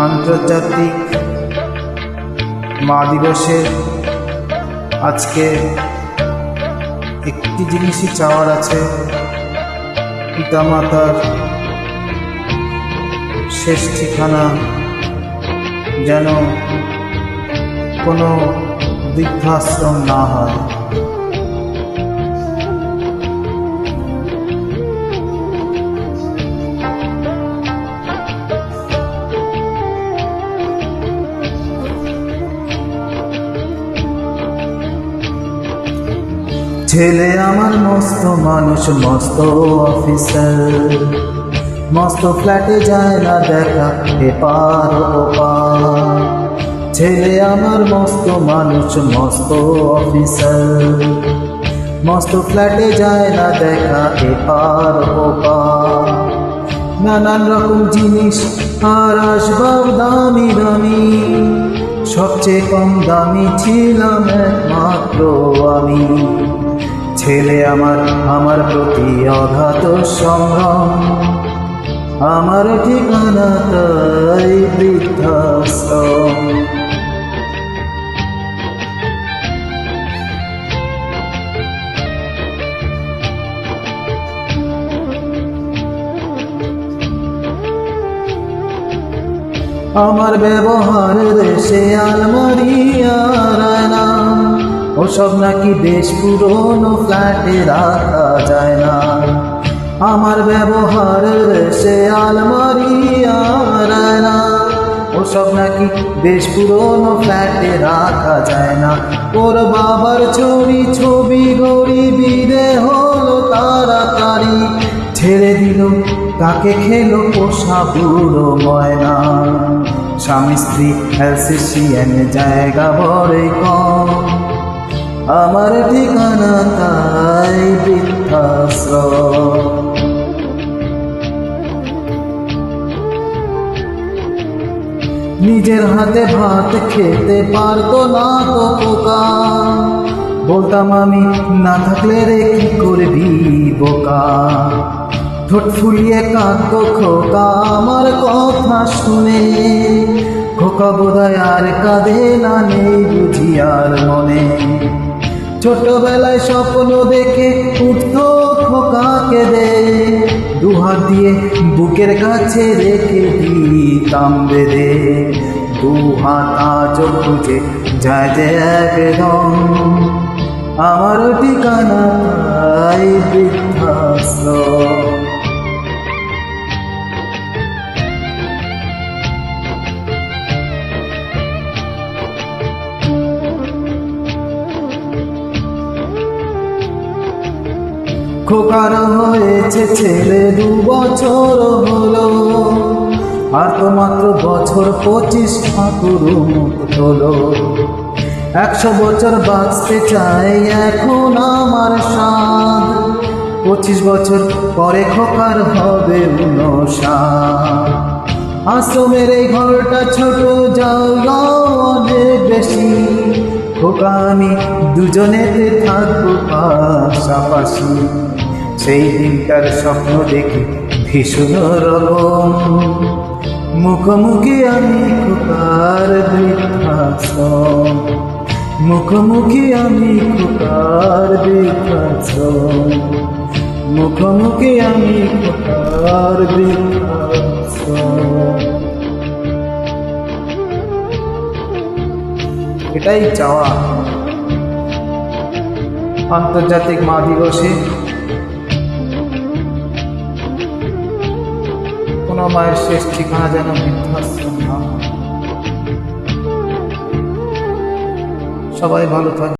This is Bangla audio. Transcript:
আন্তর্জাতিক মা দিবসে আজকে একটি জিনিসই চাওয়ার আছে, পিতামাতার শেষ ঠিকানা যেন কোনো বৃদ্ধাশ্রম না হয়। ছেলে আমার মস্ত মানুষ, মস্ত অফিসার, মস্ত ফ্ল্যাটে যায় না দেখা এপার ওপার। ছেলে আমার মস্ত মানুষ, মস্ত অফিসার, মস্ত ফ্ল্যাটে যায় না দেখা এপার ওপার। নানান রকম জিনিস আর আসবাব দামি দামি, সবচেয়ে কম দামি ছিলাম একমাত্র আমি। ছেলে আমার প্রতি অগাধ সংগ্রাম, আমার ঠিকানা তাই বৃদ্ধাশ্রম। আমার ব্যবহার দেশে আলমারি আর আয়না, ওসব নাকি বেশ পুরনো ফ্ল্যাটে রাখা যায় না। আমার ব্যবহার দেশে আলমারি আর আয়না, ওসব নাকি বেশ পুরনো ফ্ল্যাটে রাখা যায় না। ওর বাবার ছবি ঘড়ি বিদে হলো তাড়াতাড়ি, ছেড়ে দিল তাকে খেলো পোষা বুড়ো ময়না। স্বামী স্ত্রী অ্যালসেশিয়ান জায়গা বড়ই কম, আমার ঠিকানা তাই বৃদ্ধাশ্রম। নিজের হাতে ভাত খেতে পারতো না তো পোকা, বলতাম আমি না থাকলে রে কি করবি বোকা। ঠোঁট ফুলিয়ে কাঁদতো খোকা আমার কথা শুনে, খোকা বোধহয় আর কাঁদে না, নেই বুঝি আর মনে। ছোটবেলায় স্বপ্ন দেখে উঠতো খোকা কেঁদে, দুহাত দিয়ে বুকের কাছে রেখে দিতাম বেঁধে। দুহাত আজ খুঁজে যায় যে একদম, আমার ঠিকানা তাই বৃদ্ধাশ্রম। খোকার হয়েছে ছেলে 2 বছর হলো, আর তো মাত্র বছর 25 ঠাকুর মুখ হলো। 100 বছর বাঁচতে চাই এখন আমার সাধ, 25 বছর পরে খোকার হবে 59। আশ্রমের এই ঘরটা ছোট, জায়গা অনেক বেশি, খোকা আমি দুজনেতে থাকবো পাশাপাশি। সেই দিনটার স্বপ্ন দেখি ভীষণ রকম, মুখোমুখি আমি খোকার বৃদ্ধাশ্রম, মুখোমুখি আমি খোকার বৃদ্ধাশ্রম, মুখোমুখি আমি খোকার বৃদ্ধাশ্রম। এটাই চাওয়া আন্তর্জাতিক মা দিবসে। কোনো মায়ের শেষ ঠিকানা যেন বৃদ্ধাশ্রম না হয়। সবাই ভালো থাকে।